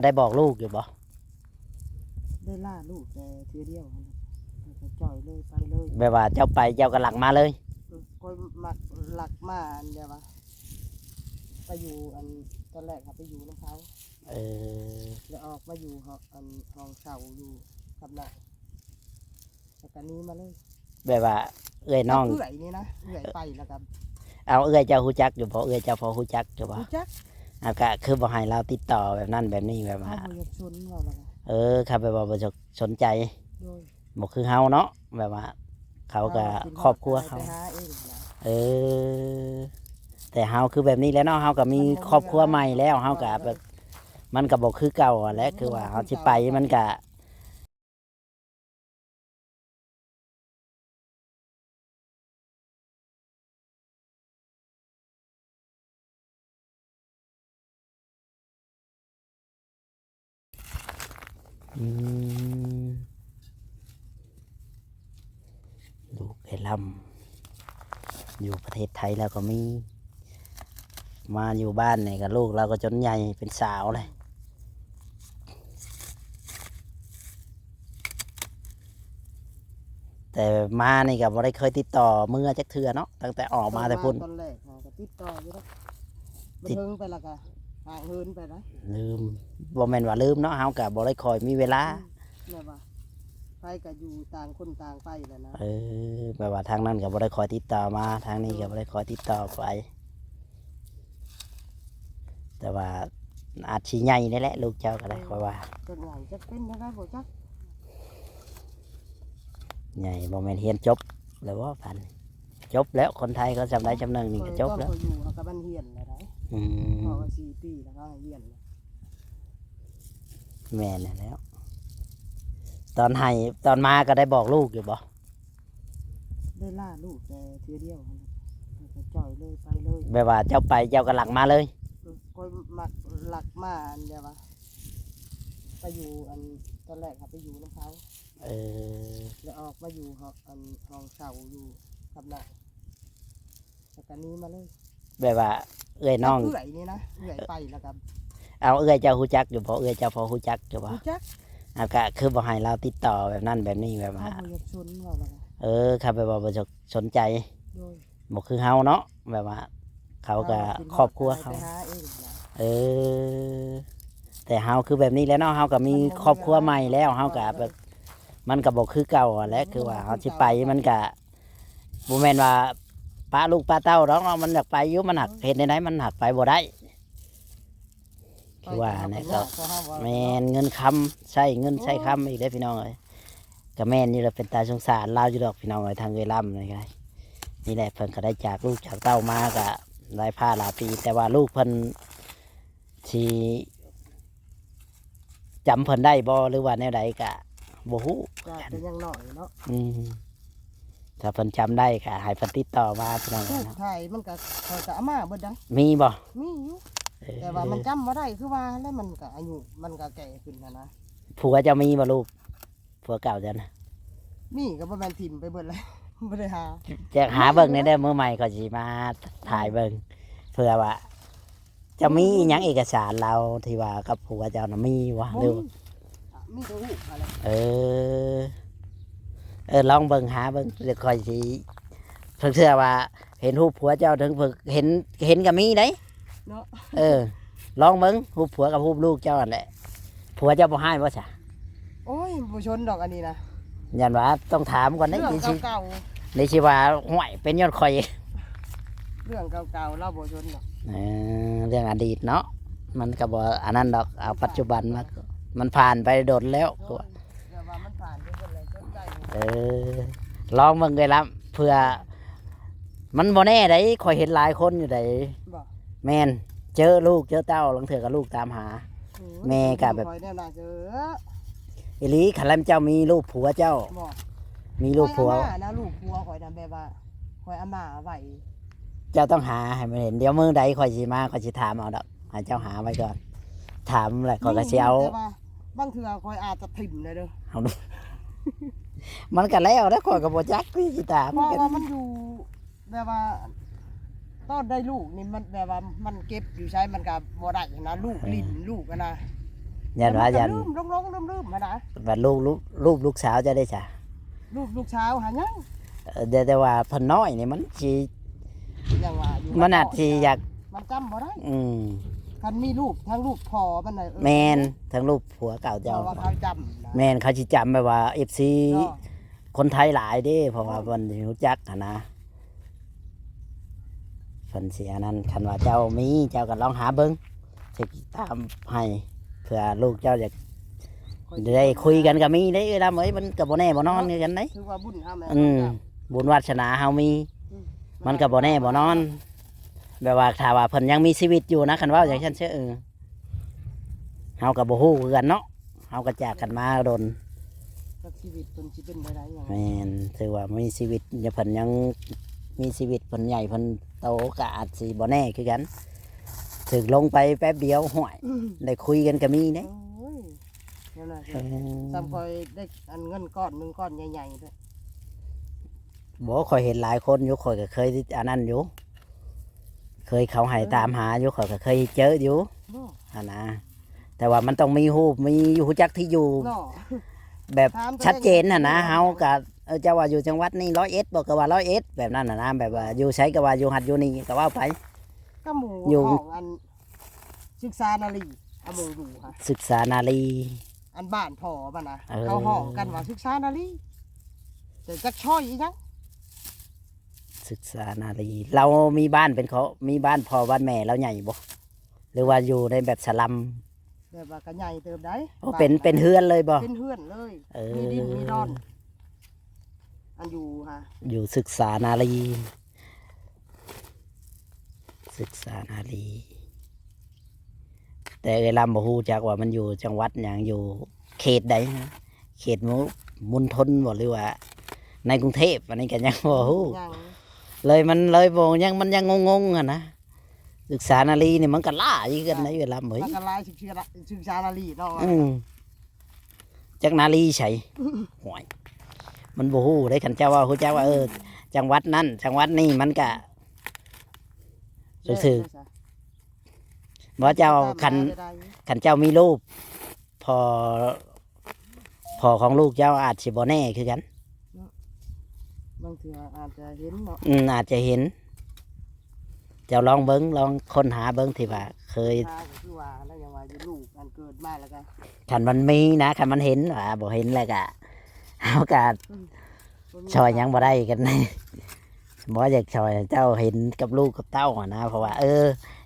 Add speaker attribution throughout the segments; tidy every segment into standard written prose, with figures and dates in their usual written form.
Speaker 1: ได้บอกลูกอยู่บ่
Speaker 2: ได้ล่าลูกแต่เทือเดียวหั่นน่ะก็จ่อยเลยไปเลย
Speaker 1: แบบว่าเจ้าไปเจ้าก็หลังมาเลย
Speaker 2: ก็มักหลักมาอันเดียวว่าไปอยู่อันตอนแรกครับไปอยู่น้ำเขา
Speaker 1: เออ
Speaker 2: แล้วออกมาอยู่ห้องเช่าอยู่กับน้องแล้วก็นี้มาเลย
Speaker 1: แบบว่าเอื้อยน้อง
Speaker 2: เอื่อยนี่นะเอื่อยไปแล้วกัน
Speaker 1: เอาเอื้อยเจ้าฮู้จักอยู่บ่เอื้อยเจ้าพอฮู้จักอยู่บ่
Speaker 2: รู้จัก
Speaker 1: เอาก็คือบ่ให้เราติดต่อแบบนั้นแบบนี้แบบว่า
Speaker 2: เขาบ่อยากชนเราแล้วกัน
Speaker 1: ครับแบบว่าบ่สนใจ
Speaker 2: โดย
Speaker 1: บ่คือเฮาเนาะแบบว่าเขาก็ครอบครัวเขา
Speaker 2: ไปหาเองนะ
Speaker 1: เออแต่เฮาคือแบบนี้แล้วเนาะเฮาก็มีครอบครัวใหม่แล้วเฮาก็แบบมันก็บ่คือเก่าอะแหละคือว่าเฮาสิไปมันก็อืมลูกไอ้ลำอยู่ประเทศไทยแล้วก็มีมาอยู่บ้านนี่กับลูกเราก็จนใหญ่เป็นสาวเลยแต่มานี่ก็บ่ได้เคยติดต่อเมื่อจักเทื่อเนาะตั้งแต่ออกมาแต่พุ่น
Speaker 2: ตอนแรกก็ติดต่ออยู่แล้วบันเทิงไปแล้วก็ห่างเหินไปนะ
Speaker 1: ลืมบ่แม่นว่าลืมเนาะเฮาก็บ่ได้คอยมีเวลา
Speaker 2: แม่ว่าไปก็อยู่ต่างคนต่างไปแหละนะ
Speaker 1: แบบว่าทางนั้นก็บ่ได้คอยติดต่อมาทางนี้ก็บ่ได้คอยติดต่อไปแต่ว่าอาจสิใหญ่นี่แหละลูกเจ้าก็ได้คอยว่า
Speaker 2: จะใหญ่จะเป็นยังไงบ่จัก
Speaker 1: ใหญ่บ่แม่นเรียนจบแล้วว่าพันจบแล้วคนไทยเขาจำได้จำหนึ่งนี่ก็จบแล้ว
Speaker 2: อยู่กับบ้านเฮียนแล้วได้พอ4 ปีแล้วก็เฮียน
Speaker 1: แม่นแล้วตอนให้ตอนมาก็ได้บอกลูกอยู่บ่
Speaker 2: ได้ล่าลูกแต่เทือเดียวหั่นน่ะก็จ่อยเลยไปเลย
Speaker 1: แบบว่าเจ้าไปเจ้าก็หลังมาเลย
Speaker 2: ก็มักหลักมาอันเดียวว่าไปอยู่อันตอนแรกครับไปอยู่น้ำเขา
Speaker 1: เออ
Speaker 2: แล้วออกมาอยู่ห้องเช่าอยู่กับน้องแล้วก็นี้มาเลย
Speaker 1: แบบว่าเอื้อยน้อง
Speaker 2: เอื่อยนี่นะเอื่อยไปแล้วกัน
Speaker 1: เอาเอื้อยเจ้าฮู้จักอยู่บ่เอื้อยเจ้าพอฮู้จักอยู่บ่
Speaker 2: รู้จัก
Speaker 1: เอาก็คือบ่ให้เราติดต่อแบบนั้นแบบนี้แบบว่า
Speaker 2: เขาบ่อยากชนเราแล้วกัน
Speaker 1: ครับแบบว่าบ่สนใจ
Speaker 2: โดย
Speaker 1: บ่คือเฮาเนาะแบบว่าเขาก็ครอบครัวเขา
Speaker 2: ไปหาเองนะ
Speaker 1: เออแต่เฮาคือแบบนี้แล้วเนาะเฮาก็มีครอบครัวใหม่แล้วเฮาก็แบบมันก็บ่คือเก่าอะแหละคือว่าเฮาสิไปมันก็บ่แม่นว่าป้าลูกป้าเต้าดอกเนาะมันอยากไปอยู่มันหักเฮ็ดได้ไหนมันหักไปบ่ได้คือว่าเนี่ยก็แม่นเงินคำใช้เงินใช้คำอีกได้อพี่น้องเอ้ยก็แม่นนี่แหละเป็นตาสงสารลาวอยู่ดอกพี่น้องเอ้ยทางเวล่ำนี่ไงนี่แหละเพิ่นก็ได้จากลูกจากเต้ามาก็หลายผ้าหลายปีแต่ว่าลูกเพิ่นสิจำเพิ่นได้บ่หรือว่าแนวใดก็บ่ฮู้
Speaker 2: ก็เป็นยังหน่อยเนาะ
Speaker 1: ถ้าเพิ่นจำได้ก็ให้เพิ่นติดต่อมาพี่น้อง
Speaker 2: ลูก
Speaker 1: เนาะ
Speaker 2: ไทยมันก็คอยจะเอามาเบิดดัง
Speaker 1: มีบ่
Speaker 2: มีอยู่แต่ว่ามันจำบ่ได้คือว่าแล้วมันก็อายุมันก็แก่ขึ้นนะ
Speaker 1: ผัวจะมีบ่ลูกผัวเก่าจะนะ
Speaker 2: มีก็บ่แม่นถิ่มไปเบิดเลยบ่ได้หา
Speaker 1: จะหาเบิ่งในเด้อมื้อใหม่ก็สิมาถ่ายเบิ่งเผื่อว่าจะมีอิหยังเอกสารเราที่ว่ากับผัวเจ้าน่ะมีวะหรือ
Speaker 2: มีตัวหูอะไร
Speaker 1: ลองเบิ่งหาเบิ่งเดี๋ยวค่อยสิเพิ่นเชื่อว่าเห็นรูปผัวเจ้าถึงเพิ่นเห็นก็มีได้
Speaker 2: เนาะ
Speaker 1: ลองเบิ่งรูปผัวกับรูปลูกเจ้านั่นแหละผัวเจ้าบ่ให้บ่ซะ
Speaker 2: โอ้ยบ่ชนดอกอันนี้นะ
Speaker 1: ยันว่าต้องถามก่อน
Speaker 2: เรื่องเก่า
Speaker 1: ในชีว่าห่วยเป็นยอดข่อย
Speaker 2: เรื่องเก่าเราบ่ชนดอก
Speaker 1: เรื่องอดีตเนาะมันก็บ่อันนั้นดอกเอาปัจจุบันมันผ่านไปโดนแล้ว
Speaker 2: ก็ว่ามันผ่านไปหมดเลยสนใจ
Speaker 1: ลองเบิ่งเลยล่ะเพื่อมันบ่แน่ได้ข่อยเห็นหลายคนอยู่ได้แม่นเจอลูกเจอเต้าลังเถื่อกับลูกตามหาแม่ก็แบบอีหลีคันแล้วเจ้ามีลูกผัวเจ้ามีลูกผัว
Speaker 2: นะลูกผัวข่อยนะแบบว่าข่อยเอามาไว้
Speaker 1: เจ้าต้องหาให้มันเห็นเดี๋ยวมื้อใดข่อยสิมาข่อยสิถามเอาดอกให้เจ้าหาไว้ก่อนถามแหละข่อยก็สิเอา
Speaker 2: บางเทื่อข่อยอาจจะถิ่มเลยเด้อ
Speaker 1: เอาดูมันก็แล้วนะข่อยก็บ่จักพี่สิถาม
Speaker 2: เพราะว่ามันอยู่แบบว่าตอนได้ลูกนี่มันแบบว่ามันเก็บอยู่ใช้มันก็บ่ได้นะลูกลิ้นลูกนะ
Speaker 1: ยันว่ายัน
Speaker 2: ลืมลืมมานะ
Speaker 1: ว่าลูกสาวจะได้จ้ะ
Speaker 2: ลูกเช้าหายัง
Speaker 1: แต่ว่าเพิ่นน้อยนี่มันสิ
Speaker 2: ยังว่าอยู่
Speaker 1: มันอาจสิอยาก
Speaker 2: มันจำบ่ได้
Speaker 1: ๆ
Speaker 2: คันมีลูกทั้งลูกพ่อมันน่ะ
Speaker 1: แมนทั้งลูกผัวเก่า
Speaker 2: เจ้า
Speaker 1: เจ้า
Speaker 2: ว่าเขาจำนะ
Speaker 1: แมนเขาสิจำไปว่า FC
Speaker 2: เนาะ
Speaker 1: คนไทยหลายเด้เพราะว่าเพิ่นสิรู้จักหันนะเพิ่นสิอันนั้นคันว่าเจ้ามีเจ้าก็ลองหาเบิ่งสิตามให้เพื่อลูกเจ้าจะได้คุยกันก็มีได้ลำเอ้ยมันก็บ่แน่บ่นอนคือกันได้
Speaker 2: ถือว่าบุญเฮาแม่
Speaker 1: บุญวาสนาเฮามี มันก็บ่แน่บ่นอน แบบว่าถ้าว่าเพิ่นยังมีชีวิตอยู่นะคันว่าอย่างฉันเชื่อเฮาก็บ่ฮู้คือกันเนาะเฮาก็จากกันมาโดน
Speaker 2: กับชีวิตเพิ่นสิเป็นไปได้หยัง
Speaker 1: แม่นถือว่ามีชีวิตอย่าเพิ่นยังมีชีวิตเพิ่นใหญ่เพิ่นโตก็อาจสิบ่แน่คือกันถึกลงไปแป๊บเดียวห่วยได้คุยกันก็มีเด้
Speaker 2: โอ้ยนั่นน่ะสิซ้ำคอยได้อันเงินก้อนหนึงก้อนใหญ่ๆด้วย
Speaker 1: บ่ค่อยเห็นหลายคนอยู่ค่อยก็เคยอันนั้นอยู่เคยเขาให้ตามหาอยู่ค่อยก็เคยเจออยู่
Speaker 2: บ่
Speaker 1: หั่นนะแต่ว่ามันต้องมีรูปมีฮู้จักที่อยู่
Speaker 2: เนาะ
Speaker 1: แบบ
Speaker 2: ถามตัวเอง
Speaker 1: ชัดเจนน่ะนะเฮาก็เจ้าว่าอยู่จังหวัดนี้101บอกก็ว่า101แบบนั้นน่ะนะแบบว่าอยู่ไสก็ว่าอยู่หัดอยู่นี่ก็ว่าไป
Speaker 2: ก็หมู่
Speaker 1: อยู่
Speaker 2: ของอันศึกษานารีเอาหมู่ดูค่ะ
Speaker 1: ศึกษานารี
Speaker 2: อันบ้านพ่อมันนะ
Speaker 1: เออ
Speaker 2: เขาห้องกันว่าศึกษานารีแต่จักช่อยอีหยัง
Speaker 1: ศึกษานารีเรามีบ้านเป็นเขามีบ้านพ่อบ้านแม่เราใหญ่บ่หรือว่าอยู่ในแบบสลัม
Speaker 2: แบบว่าก็ใหญ่เติบได้
Speaker 1: โอ้เป็นเฮือนเลยบ่
Speaker 2: เป็นเฮือนเลย
Speaker 1: เออ
Speaker 2: มีดินมีดอน อันอยู่ค่ะ
Speaker 1: อยู่ศึกษานารีศึกษานารีแต่เอลำบ่ฮู้จักว่ามันอยู่จังหวัดหยังอยู่เขตใดนะเขตมณฑลบ่หรือว่า ในกรุงเทพอันนี้ก็ยังบ่ฮู้
Speaker 2: ยัง
Speaker 1: เลยมันเลยบ่ยังมันยังงงๆอ่ะนะศึกษานารีนี่มันก็ล่าอีกกันนะเวลาเฮ้ย
Speaker 2: มันก็หลายศึกษานารีเนาะ
Speaker 1: จักนาลีใช่ห่วยมันบ่ฮู้ได้คันเจ้าว่าฮู้จักว่าจังหวัดนั้นจังหวัดนี้มันก็รู้สึกบ่เจ้าคันเจ้ามีรูปพอของลูกเจ้าอาจสิบ่แน่คือกัน
Speaker 2: บางทีอาจจะเห็นเนาะ
Speaker 1: อาจจะเห็น เจ้าลองเบิ้งลองค้นหาเบิ้งที่ว่าเคย
Speaker 2: ตาก็คือว่าแล้วยังว่าอยู่ลูกอันเกิดมาแล้วก็
Speaker 1: คันมันมีนะคันมันเห็นว่าบ่เห็นแล้วก็เอากาช่วยหยังบ่ได้กัน บ่อยากช่วยเจ้าเห็นกับลูกกับเต้าอะนะเพราะว่า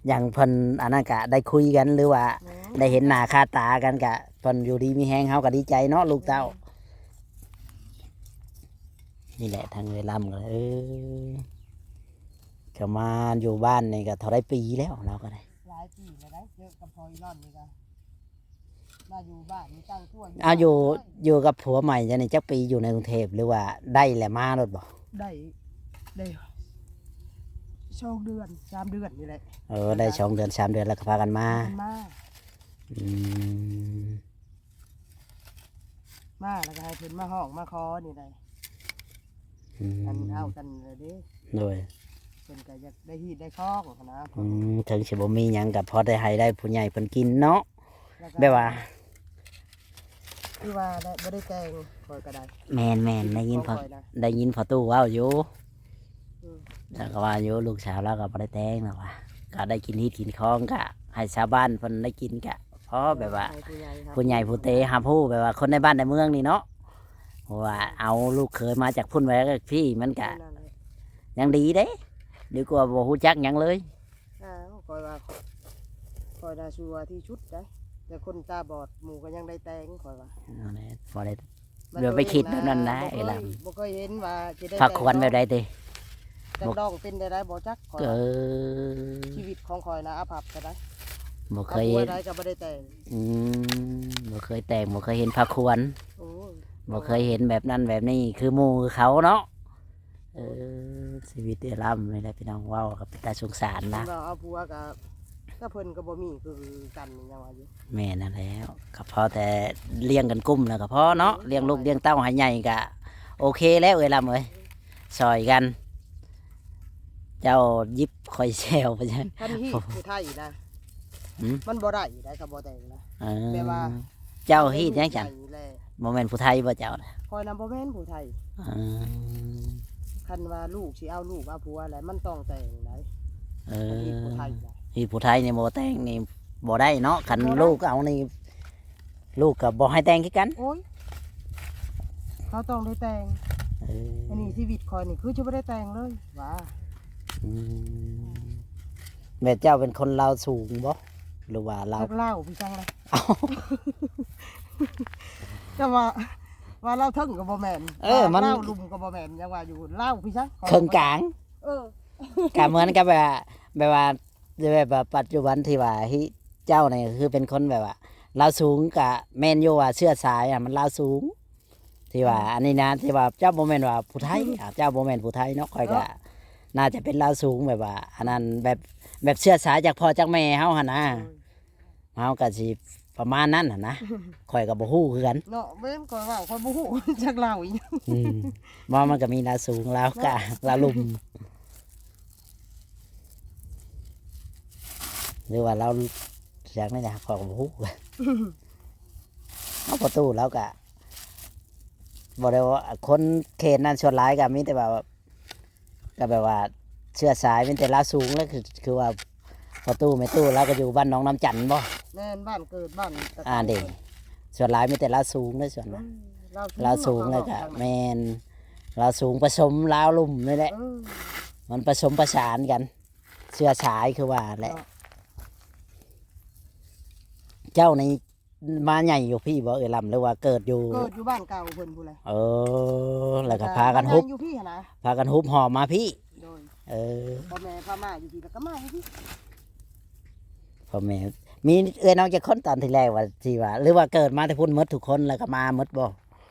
Speaker 1: อย่างเพิ่นอันนั้นก็ได้คุยกันหรือว่า ได้เห็นหน้าค่าตากันก็เพิ่นอยู่ดีมีแฮงเฮาก็ดีใจเนาะลูกเต้านี่แหละทางเวลาก็ก็มาอยู่บ้านนี่ก็เท่าไรปีแล้วเราก็ได้
Speaker 2: หลายปีแล้วได้เจอกับพอยนอนนี่ก็มาอยู่บ้านมีตั้งตัว
Speaker 1: อยู่กับผัวใหม่จะนี่จักปีอยู่ในกรุงเทพหรือว่าได้แหละมารถบ่
Speaker 2: ได้2 เดือน3 เดือนนี่แหละ
Speaker 1: ได้2 เดือน3 เดือนแล้วก็พากันมา
Speaker 2: มา
Speaker 1: อืม
Speaker 2: มาแล้วก็ให้เพิ่นมาห้องมาคอนี่ได้
Speaker 1: อืม
Speaker 2: อันเอากันเลยเด้
Speaker 1: โดย
Speaker 2: เพิ่นก็อยากได้ฮีดได้คอกนะ
Speaker 1: ถึงสิบ่มีหยังก็พอได้ให้ได้ผู้ใหญ่เพิ่นกินเนาะ
Speaker 2: ล้วก็
Speaker 1: แบบว่า
Speaker 2: คือว่าได้บ่ได้แต่งคอยก็ได้
Speaker 1: แม่นได้ยินพอ
Speaker 2: คอยนะ
Speaker 1: ได้ยินพอตู้เว้าอยู่
Speaker 2: อืม
Speaker 1: แล้วก็ว่าอยู่ลูกสาวเราก็บ่ได้แต่งหรอกว่าก็ได้กินฮีดกินของก็ให้ชาวบ้านเพิ่นได้กินก็พอแบบว่า
Speaker 2: ให้ผู้ใหญ่ครับ
Speaker 1: ผู้ใหญ่ผู้เตหาผู้แบบว่าคนในบ้านในเมืองนี่เนาะเพราะว่าเอาลูกเคยมาจากพุ่นไว้กับพี่มันก็
Speaker 2: นั่นแหละ
Speaker 1: ยังดีเด้ดีกว่าบ่ฮู้จักหยังเลย
Speaker 2: อ้าวคอยว่าคอยได้ชัวร์ที่ชุดได้แต่คนตาบอดหมู่ก็ยังได้แต่งคอยว่า
Speaker 1: เอาแหละบ่ได้ เดี๋ยวไปคิดแบบนั้นนะไอ้ลำ
Speaker 2: บ่เคยเห็นว่าสิได้
Speaker 1: ผักขวัญแบบใดติ
Speaker 2: จักดองเป็นได้บ่จักคอย
Speaker 1: เอ
Speaker 2: ว่า
Speaker 1: อ
Speaker 2: ชีวิตของคอยนะอาภัพก็ได้
Speaker 1: บ่เค
Speaker 2: กับ
Speaker 1: ย
Speaker 2: บัวได้ก็บ่ได้แต่ง
Speaker 1: อืบ่เคยแต่งบ่เคยเห็นผักขวัญ
Speaker 2: โอ้ย
Speaker 1: บ่เคยเห็นแบบนั้นแบบนี้คือหมู่คือเขาเนาะเออชีวิตเดือดร้ำนี่แหละพี่น้องเว้ากับตาสงสารนะ
Speaker 2: เราเอาผัวก็เพิ่นก็บ่มีคือกันนี่ยังว่าอยู่
Speaker 1: แม่นั่นแล้วก็พอแต่เลี้ยงกันกุ้มแล้วก็พอเนาะเลี้ยงลูกเลี้ยงเต้าให้ใหญ่ก็โอเคแล้วลำเอ้ยซอยกัน เจ้ายิบคอยแซวไปจัง
Speaker 2: คันฮีดผู้ไทยนะ
Speaker 1: หืม
Speaker 2: มันบ่ได้ได้ก็บ่แต่งนะ
Speaker 1: เออ
Speaker 2: แปลว่า
Speaker 1: เจ้าฮีดยังจัง
Speaker 2: แหละ
Speaker 1: บ่แม่นผู้ไทยบ่เจ้าน่ะ
Speaker 2: คอยนำบ่แม่นผู้ไทย
Speaker 1: เออ
Speaker 2: คันว่าลูกสิเอาลูกเอาผัวอะไรมันต้องแต่งไหน
Speaker 1: เอ
Speaker 2: อันนี้
Speaker 1: อ
Speaker 2: ผู้ไทยนะ
Speaker 1: ฮีดผู้ไทยนี่บ่แต่งนี่บ่ได้เนาะคัน
Speaker 2: บ่ได้
Speaker 1: ลูกเอานี่ลูกก็บ่ให้แต่งคือกัน
Speaker 2: โอ้ยเขาต้องได้แต่ง
Speaker 1: เออ
Speaker 2: อันนี้ชีวิตคอยนี่คือจะไม่ได้แต่งเลยว่า
Speaker 1: อืมแม่เจ้าเป็นคนลาวสูงบ่หรือว่าลาว
Speaker 2: เลิกเล่าพี่จังเลย
Speaker 1: เอ้า
Speaker 2: จะว่าเล่าเทิงกับบ่แมน
Speaker 1: มัน
Speaker 2: เล่าลุมกับบ่แมนยังว่าอยู่เล่าพี่จัง
Speaker 1: เครื่องกลาง
Speaker 2: เออ
Speaker 1: ก็เหมือนกับแบบปัจจุบันที่ว่าเจ้านี่คือเป็นคนแบบว่าลาวสูงกับแม่นอยู่ว่าเชื้อสายมันลาวสูง ที่ว่าอันนี้นะที่ว่าเจ้าบ่แม่นว่าผู้ไทยเจ้าบ่แม่นผู้ไทยเนาะค่อยก็น่าจะเป็นลาวสูงแบบว่าอันนั้นแบบเชื้อสายจากพ่อจากแม่เฮาหั่นนะเฮาก็สิประมาณนั้นหั่นนะค่อยก็บ่ฮู้คือกัน
Speaker 2: เนาะเว้นก่อนว่าคนบ่ฮู้ จักเล่าอีก
Speaker 1: อืมว่ามันก็มีลาวสูงลาวกะลาวลุ่มหรือว่าเราจากนี่นะพอกับฮู้เอาประตูแล้วก็บอกได้ว่าคนเขตนั้นส่วนหลายก็มีแต่แบบว่าเชื้อสายเป็นแต่ลาวสูงแล้วคือว่าประตูไม่ตู้แล้วก็อยู่บ้านหน้องน้ำจันทน์บ่
Speaker 2: แม่นบ้านเกิดบ้านตะ
Speaker 1: เด็กส่วนหลายมีแต่ลาวสูงเลยส่วน
Speaker 2: เอ
Speaker 1: นะ
Speaker 2: อ
Speaker 1: ลาวสูงเลยก็แมนลาวสูงผสมลาวลุ่มนี่แหละ
Speaker 2: เออ
Speaker 1: มันผสมประสานกันเชื้อสายคือว่าแหละ เจ้านี่มาใหญ่อยู่พี่บ่ลำหรือว่าเกิดอยู่
Speaker 2: เกิดอยู่บ้านเก่าเพิ่นผู้ใด
Speaker 1: เออแล้วก็พากันฮุบ
Speaker 2: อยู่พี่หั่นนะ
Speaker 1: พากันฮุบหอมมาพี่
Speaker 2: โดย
Speaker 1: เออ
Speaker 2: พ่อแม่พามาอยู่พี่แล้วก็มาอยู่พี่
Speaker 1: พ่อแม่มีน้องจะคนตอนที่แรกว่าที่ว่า หรือว่าเกิดมาแต่พุ่นหมดทุกคนแล้วก็มาหมดบ่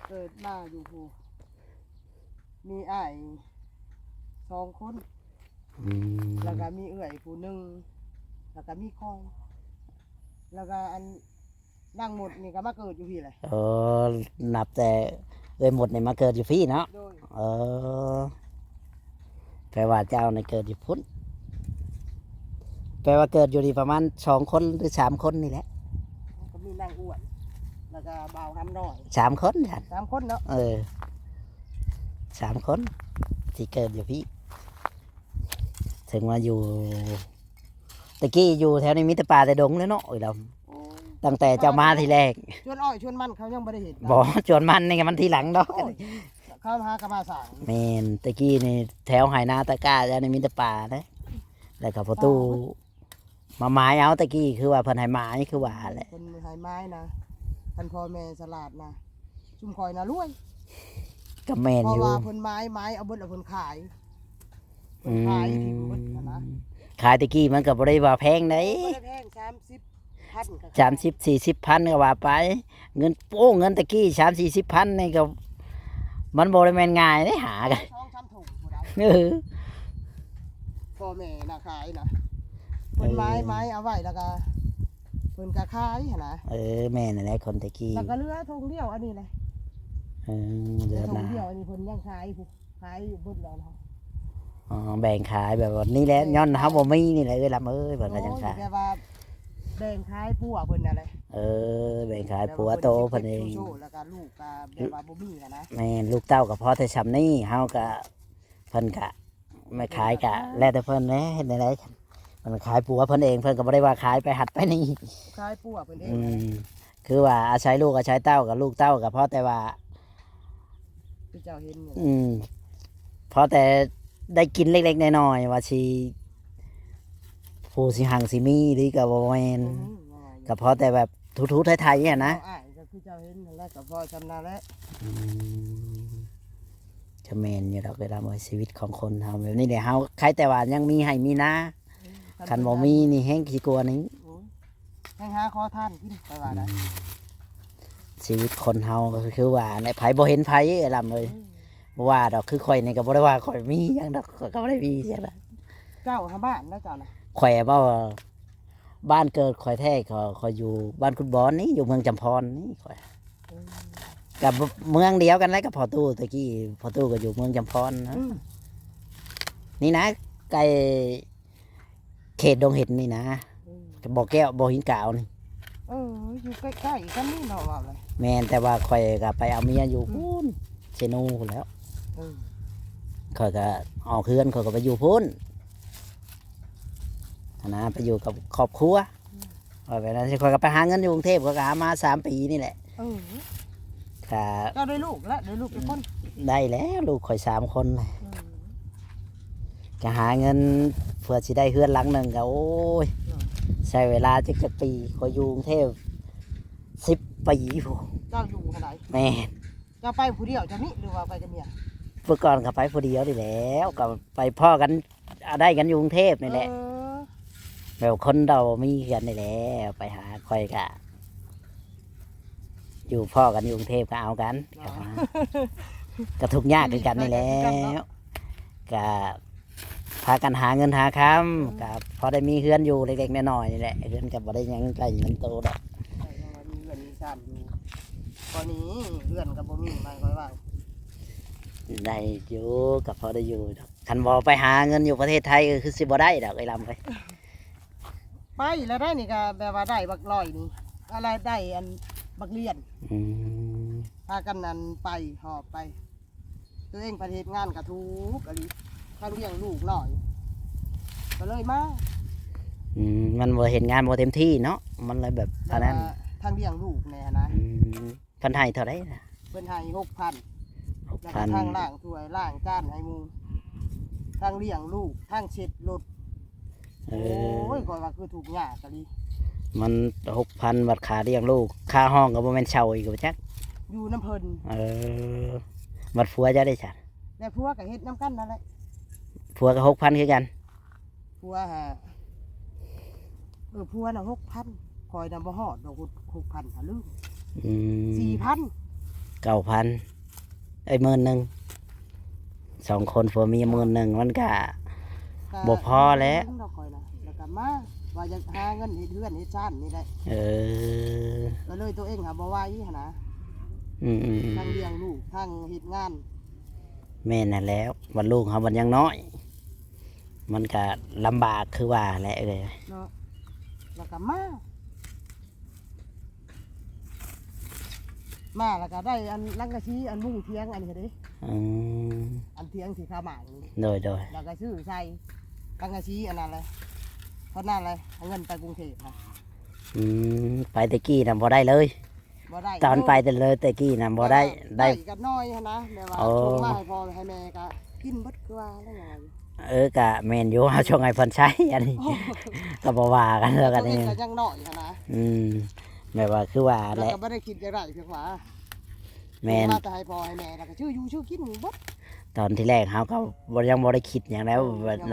Speaker 2: เกิดมาอยู่ผู้มีอ้าย2คน
Speaker 1: อืม
Speaker 2: แล้วก็มีเอื้อยผู้หนึงแล้วก็มีคอยแล้วก็อันนั่งหมดนี่ก็มาเกิดอยู่พี่เลย
Speaker 1: เออนับแต่หมดนี่มาเกิดอยู่พี่เนาะ
Speaker 2: โดย
Speaker 1: เออแปลว่าเจ้าในเกิดอยู่พุ่นแปลว่าเกิดอยู่ดีประมาณ2 คนหรือ3 คนนี่แหละ
Speaker 2: ก็มีนางอ้วนแล้วก็บ่าวหำน้อย
Speaker 1: 3 คนฉัน
Speaker 2: 3คนเนาะ
Speaker 1: เออ3 คนที่เกิดอยู่พี่ ถึงว่าอยู่ตะกี้อยู่แถวนี้มีแต่ป่าแต่ดงเลยเนาะโอ้ยเรา
Speaker 2: โอ้ย
Speaker 1: ตั้งแต่เจ้ามาทีแรก
Speaker 2: ชวนอ้อยชวนมันเขายังไม่ได้เห็น
Speaker 1: บ่จวนมันนี่ไงมันทีหลังดอก
Speaker 2: โอ้ยเขาหากระมาสั่ง
Speaker 1: แม่นตะกี้นี่แถวไหนาตะกร้าแล้วนี่มีแต่ป่าเด้แล้วก็ประตูมาไม้เอาตะกี้คือว่าเพิ่นให้ไม้คือว่าแหละ
Speaker 2: คนหายไม้นะท่านพ่อแม่สลาดนะชุมคอยนะรวย
Speaker 1: ก็แม่น
Speaker 2: เพราะ
Speaker 1: อยู่
Speaker 2: ว่าเพิ่นไม้เอาเบิดเอาเพิ่นขายเพิ่นขายที่เบิดนะนะ
Speaker 1: ขายตะกี้มันก็บ่ได้ว่าแพงเด้
Speaker 2: บ่ได้แพง30,000ก็ขาย
Speaker 1: 30-40 พันก็ว่าไป เงินเงินตะกี้30-40 พันนี่ก็มันบ่ได้แม่นง่ายเด้หากัน
Speaker 2: 2-3ถุงบ่ได้
Speaker 1: เออ
Speaker 2: พ่อแม่น่ะขายนะเพิ่นไม้เอาไว้แล้วก็เพิ่นก็ขายหั่นนะ
Speaker 1: เออแม่นั่นแหละคนตะกี้
Speaker 2: แล้วก็เหลือถุงเดียวอันนี้เลย
Speaker 1: เออเดือน
Speaker 2: ถุ
Speaker 1: ห
Speaker 2: ง
Speaker 1: น้า
Speaker 2: เดียวอันนี้เพิ่นยังขายผู้ขายอยู่เบิดแล้วเนาะ
Speaker 1: อ๋อแบ่งขายแบบว่านี่แหละย้อนเฮาบ่มีนี่แหละเอ้ยลำเอ้ยเพิ่นก็จังขาย
Speaker 2: โอ้ยแต่ว่าแบ่งขายผัวเพิ่นนั่นแหละ
Speaker 1: เออแบ่งขายผัวโตเพิ่นเอง
Speaker 2: โชว์แล้วก็ลูกก็แบบว่าบ่มีอะนะ
Speaker 1: แม่นลูกเต้าก็พอแต่ซำนี้เฮาก็เพิ่นก็ไม่ขายก็แล้วแต่เพิ่นแหละเฮ็ดได้เพิ่นขายผัวเพิ่นเองเพิ่นก็บ่ได้ว่าขายไปหัดไปนี่
Speaker 2: ขายผัวเพิ่นเอง
Speaker 1: อืมคือว่าอาศัยลูกอาศัยเต้ากับลูกเต้าก็พอแต่ว่า
Speaker 2: ที่เจ้าเห็นเนี่ย
Speaker 1: อืมพอแต่ได้กินเล็กๆน้อยๆว่าสิผู้สิหังสิมีหรือก็บ่แม่นก็พอแต่แบบทุๆไทยๆอ่ะนะ
Speaker 2: อ้ายก็คือเจ้าเห็นนั่นแหละก็พอจำนาแล้ว
Speaker 1: อืมจะแม่นอยู่ดอกเวลาบ่ชีวิตของคนเฮาแบบนี้แหละเฮาใครแต่ว่ายังมีให้มีนะคันบ่มีนี่แฮงขี้กลัวนี่
Speaker 2: โอ้ยให้หาขอท่านกินไปว่าได้
Speaker 1: ชีวิตคนเฮาก็คือว่าในไผบ่เห็นไผไอ้ลำเอ้ยบ่ว่าดอกคือข่อยนี่ก็บ่ได้ว่าข่อยมีหยังดอกข้อยก็บ่ได้มีจังได๋
Speaker 2: เจ้าหาบ้านแล้วเจ้าน่ะ
Speaker 1: ข่อยบ่ว่าบ้านเกิดข่อยแท้ข่อยอยู่บ้านคุณบอนนี่อยู่เมืองจำพรนี่ข่อยกับเมืองเดียวกันเลยกับพ่อตู้ตะกี้พ่อตู้ก็อยู่เมืองจำพรนะ
Speaker 2: อืม
Speaker 1: นี่นะไกลเขตดงเห็ดนี่นะ
Speaker 2: อืม
Speaker 1: บ่อแก้วบ่อหินกาวนี่
Speaker 2: อยู่ใกล้ๆกันนี่เนาะว่าเลย
Speaker 1: แม่นแต่ว่าข่อยก็ไปเอาเมียอยู่พูนเชนูพู้นแหล้ว
Speaker 2: เออ
Speaker 1: ข่อยก็ออกเฮือนข่อยก็ไปอยู่พูนนะไปอยู่กับครอบครัวข่อยไปนั้นข่อยก็ไปหาเงินอยู่กรุงเทพข่อยก็หามา3 ปีนี่แหละ
Speaker 2: เออ
Speaker 1: ก็
Speaker 2: เจ้าได้ลูกแล้วได้ลูกกี่คน
Speaker 1: ได้แล้วลูกข่อย3 คนเลย
Speaker 2: อืม
Speaker 1: ก็หาเงินเพื่อสิได้เฮือนหลังหนึ่งก็โอ้ยใช้เวลาจักปีข่อยอยู่กรุงเทพ10 ปีพู้
Speaker 2: เจ้าอยู่ขนาด
Speaker 1: แม่น
Speaker 2: เจ้าไปผู้เดียวจะนี่หรือว่าไปกับเมีย
Speaker 1: เมื่อก่อนก็ไปผู้เดียวนี่แหล้วก็ไปพ่อกันได้กันอยู่กรุงเทพนี่แหละ
Speaker 2: เออ
Speaker 1: แบบคนเรามีกันนี่แหละไปหาคอยกะอยู่พ่อกันอยู่กรุงเทพก็เอากันก็ทุกข์ยากคือกันนี่แหล้วก็พากันหาเงินหาคำก็พอได้มีเฮือนอยู่เล็กๆน้อยๆนี่แหละเฮือนกับบ่ได้หยังไกลมันโตดอก
Speaker 2: มีเงินมีชาติอยู่ตอนนี้เพื่อนกับบ่มีมาค่อยว่า
Speaker 1: ได้อยู่กับพอได้อยู่ดอกคันบ่ไปหาเงินอยู่ประเทศไทยก็คือสิบ่ได้ดอกไอ้ลำไป
Speaker 2: ไปแล้วได้นี่ก็แบบว่าได้บักลอยนี่อะไรได้อันบักเลียน
Speaker 1: อืม
Speaker 2: พากันนั้นไปหอบไป ตัวเองประเทศงานกระทูกอะไรข้างเลี้ยงลูกหน่อยก็เลยมา
Speaker 1: มันบ่เห็นงานบ่เต็มที่เนาะมันเลยแบบอันนั้น
Speaker 2: ทางเลี้ยงลูกแน่นะ
Speaker 1: เพันให้เท่าไหร่นะ
Speaker 2: เพิ่นให้6,000แล้วก็
Speaker 1: 6,000
Speaker 2: ทางล่างถ้วยล่างจานให้หมูทางเลี้ยงลูกทางเช็ดรถ
Speaker 1: เอ
Speaker 2: โอ้
Speaker 1: อย
Speaker 2: ก่อนว่าคือถูกยากกะลี
Speaker 1: มัน6,000บัตรขาเลี้ยงลูกค่าห้องก็บ่แม่นเช่าอีกบ่จัก
Speaker 2: อยู่น้ำเพิ่น
Speaker 1: เออบัตรผัวจะได้จ้ะ
Speaker 2: แต่พัวก็เฮ็ดน้ำกันนั่นแหละ
Speaker 1: ผัวก็6,000คือกัน
Speaker 2: พัวฮะพัวน่ะ6,000คอยนำบ่ฮอดดอก6,000หาลืม
Speaker 1: อืม
Speaker 2: 4,000
Speaker 1: 9,000เอ้ย10,000 2 คนผัวเมีย10,000มันก็ บ่พอแล้ว
Speaker 2: ดอกคอยนะแล้วก็มาว่าจะหาเงินเฮ็ดเฮือนเฮ็ดชานนี่แหละ
Speaker 1: เออ
Speaker 2: ก็เลยตัวเองหาบ่ไหวหั่นนะ
Speaker 1: อืม
Speaker 2: ทางเลี้ยงลูกทางเฮ็ดงาน
Speaker 1: แม่นั่นแหล้ววันลูกเขามันยังน้อย มันก็ลำบากคือว่าแหละเลย
Speaker 2: เนาะแล้วก็มาแล้วก็ได้อันลังกะชีอันมุ้งเทียงอันนี้ก็เด้
Speaker 1: อืม
Speaker 2: อันเทียงสีขาวหมากนี่
Speaker 1: โดย
Speaker 2: แล้วก็ชื่อใส่ลังกะชีอันนั้นเลยเพราะนั่นเลยเอาเงินไปกรุงเทพนะ
Speaker 1: ไปตะกี้นำบ่ได้เลย
Speaker 2: บ่ได้
Speaker 1: ตอนไปแต่เลยตะกี้นำบ่ได้ได้
Speaker 2: กันน้อยหั้นนะแบบว่า
Speaker 1: โอ้
Speaker 2: ส่งมาให้พ่อให้แม่ก็กินเบิดคือว่าแล้วยังไง
Speaker 1: กะแมนอยู่เฮาช่วงไอ้เพิ่นใช้อันนี้ ก็บ่ว่ากันแล้วกัน
Speaker 2: ตัวเอ
Speaker 1: นี่
Speaker 2: งก็ยังน้อยหั้นนะ
Speaker 1: แบบว่าคือว่า
Speaker 2: แล้ว
Speaker 1: แหละ
Speaker 2: ก็ไม่ได้คิดจะได้เพียงว่า
Speaker 1: แมน
Speaker 2: มาแต่ให้พ่อให้แม่แล้วก็ชื่ออยู่ชื่อกินเบิด
Speaker 1: ตอนที่แรกเฮาก็ยังบ่ได้คิดหยังแล้ว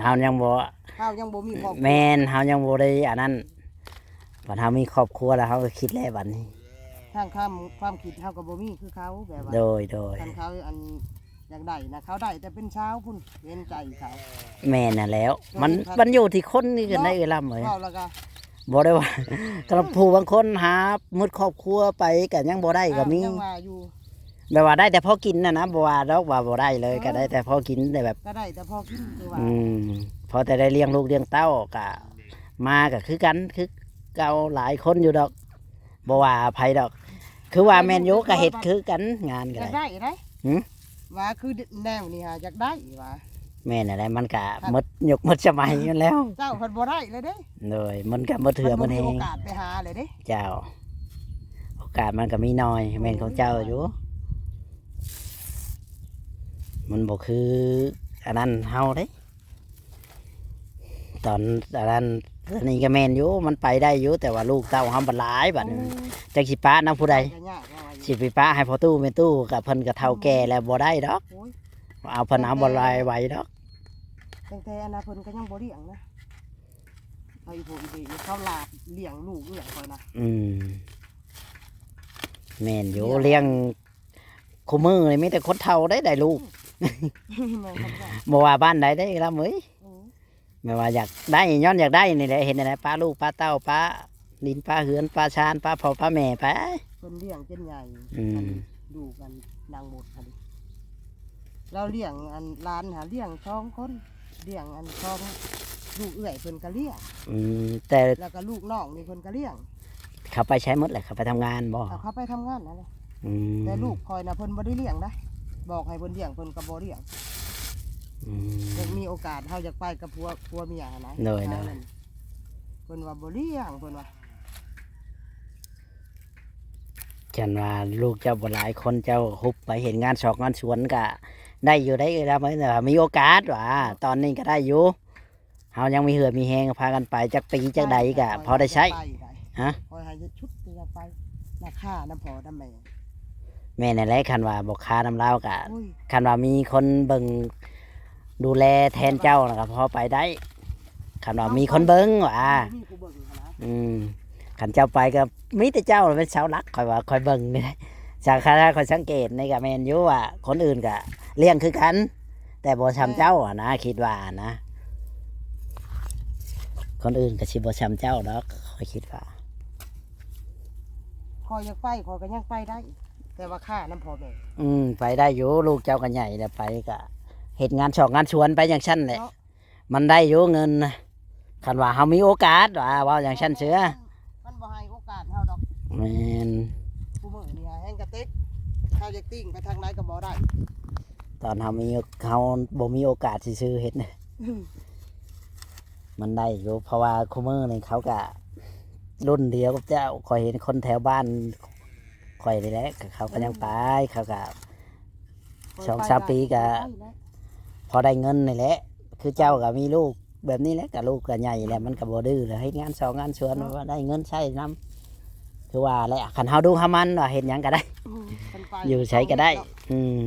Speaker 1: เฮายังบ่
Speaker 2: ข้าวยังบ่มีครอบครัว
Speaker 1: แมนเฮายังบ่ได้อันนั้นบัดเฮามีครอบครัวแล้วเฮาก็คิดแล้วบัดนี้
Speaker 2: ทางความคิดเฮาก็บ่มีคือเขาแบบว่า
Speaker 1: โดย
Speaker 2: ทางเขาอันอยากได้นะเขาได้แต่เป็นเช้าพุ่นเห็นใจเขา
Speaker 1: แม่น่ะแล้ว มันอยู่ที่คนนี่กันได้ล่ำเลย
Speaker 2: เข้าแล้วก็
Speaker 1: บ่ได้ว่า สำหรับผู้บางคนหามุดครอบครัวไปก็ยังบ่ได้ก็มี
Speaker 2: ยังว่าอยู่
Speaker 1: แบบว่าได้แต่พอกินนะบ่ว่าดอกว่าบ่ได้เลยก็ได้แต่พอกินแต่แบบ
Speaker 2: ก็ได้แต่พอกินคือว่า
Speaker 1: พอแต่ได้เลี้ยงลูกเลี้ยงเต้าก็มาก็คือกันคือเก่าหลายคนอยู่ดอกบ่ว่าไผดอก คือว่าแม่นอยู่ก็เฮ็ดคือกันงานก็
Speaker 2: อยาก
Speaker 1: ได้
Speaker 2: ได้ได้
Speaker 1: หือ
Speaker 2: ว่าคือแนวนี่ฮะอยากได้ว่า
Speaker 1: แม่นอะไรมันก็หมดยุคหมดสมัยอยู่แล้ว
Speaker 2: เจ้าเพิ่นบ่ได้เลยเด้
Speaker 1: เลยมันก็บ่เถื่อมันแฮ
Speaker 2: โอง กาสไปหาเลยเด้
Speaker 1: เจ้า โอกาสมันก็มีน้อยแม่นของเจ้าอยู่ มันบอกคืออันนั้นเฮาเด้ตอนอันนั้นอันนี้ก็แม่นอยู่มันไปได้อยู่แต่ว่าลูกเต้าเฮาบัดหลายบัดนี้จักสิป้านํผู้ใด
Speaker 2: ก็ยากว่าว่า
Speaker 1: สิไปป้าให้พ่อตู้แม่ตู้กับเพิ่นก็เฒ่าแก่แล้วบ่ได้ดอก
Speaker 2: โอ้ย
Speaker 1: เอาเพิ่นเอาบ่ไหลไหวดอก
Speaker 2: ตั้งแต่อนาเพิ่นก็ยังบ่เลี้ยงนะเอาอีโพอีเบอีเขาลาดเลี้ยงลูกเลี้ยงคอยนะ
Speaker 1: แม่นอยู่เลี้ยงคู่มือนี่มีแต่คนเฒ่าได้ลูก
Speaker 2: แม่นครับว่า
Speaker 1: บ่ว่าบ้านใดได้ล่ะเอ้ย
Speaker 2: โอ้
Speaker 1: ไม่ว่าอยากได้ย้อนอยากได้นี่แหละเห็นอะไรป้าลูกป้าเต้าป้าลินป้าเหือนป้าชานป้าพ่อป้าแม่ไป
Speaker 2: เพิ่นเลี้ยงเป็นใหญ่
Speaker 1: อืม
Speaker 2: อันดูกันนางหมดอันนี้เราเลี้ยงอันร้านหาเลี้ยง2คนเลี้ยงอัน2ลูกเอื้อยเพิ่นก็เลี้ยง
Speaker 1: แต่
Speaker 2: แล้วก็ลูกน้องนี่เพิ่นก็เลี้ยง
Speaker 1: เขาไปใช้หมดแหละเขาไปทำงานบ่
Speaker 2: เอาเขาไปทำงานนั่นแหละ
Speaker 1: อืม
Speaker 2: แต่ลูกคอยนะเพิ่นบ่ได้เลี้ยงนะบอกให้เพิ่นเลี้ยงเพิ่นก็บ่เลี้ยง
Speaker 1: อืม
Speaker 2: เพิ่นมีโอกาสเฮาอยากไปกับผัวเมียนะ
Speaker 1: โดย
Speaker 2: เพิ่นว่าบ่เลี้ยงเพิ่นว่า
Speaker 1: ฉันว่าลูกเจ้าบ่หลายคนเจ้าฮุบไปเห็นงานชอกงานสวนก็ได้อยู่ได้แล้วไหมแต่ว่ามีโอกาสว่าตอนนี้ก็ได้อยู่เฮายังมีเหือมีแฮงพากันไปจักปีจักใดก็พอได้ใช้ ฮะ
Speaker 2: คอยให้ชุดที่จะไปราคาน้ำพอน้ำแม่
Speaker 1: แม่นั่นแหละคันว่าบ่ค้าน้ำลาวก็
Speaker 2: อุ้ย
Speaker 1: คันว่ามีคนเบิ่งดูแลแทนเจ้าน่ะก็พอไปได้คันว่ามีคนเบิ่งว่า
Speaker 2: มีผู้เบิ่งหั้นนะ
Speaker 1: ขันเจ้าไปก็มีแต่เจ้าเป็นเสาหลักคอยว่าคอยเบิ่งนี่จากคาราคอยสังเกตในกับแมนอยูว่าคนอื่นก็เลี้ยงคือกัน แต่บ่ชำเจ้าอะนะคิดว่านะ คนอื่นก็สิบ่ชำเจ้าดอกคอยคิดว่า
Speaker 2: คอยอยากไปคอยก็ยังไปได้ แต่ว่าค่าน้ำพอแม่
Speaker 1: ไปได้อยู่ลูกเจ้ากันใหญ่แล้วไปก็เฮ็ดงานชอกงานชวนไปอย่างชั้นแหละ
Speaker 2: เนาะ
Speaker 1: มันได้อยู่เงินนะคันว่าเฮามีโอกาสว่าอย่างชั้นเสือ
Speaker 2: มันบ่ให้โอกาสเฮาดอก
Speaker 1: แม่น
Speaker 2: ผู้มื้อนี่แห้งกระติกเฮาอยากติ้งไปทางไหนก็บ่ได้
Speaker 1: ตอนเฮาบ่มีโอกาสสิซื้อเฮ็ดนะ มันได้อยู่เพราะว่าคูเมอร์นี่เขาก็รุ่นเดียวกับเจ้าคอยเห็นคนแถวบ้านคอยนี่แหละก็เขาก็ยังไปเขาก็ 2-3 ปีก็ พอได้เงินนี่แหละคือเจ้าก็มีลูกแบบนี้แหละกับลูกก็ใหญ่แล้วมันก็บ่ดื้อเลยให้งานสองงานชวนว่าได้เงินใช้นํคือว่าแหละคันเฮาดูเฮามันว่าเฮ็ดหยังก็ได้
Speaker 2: เพิ่นไป
Speaker 1: อยู่ใช้ก็ได้ อืม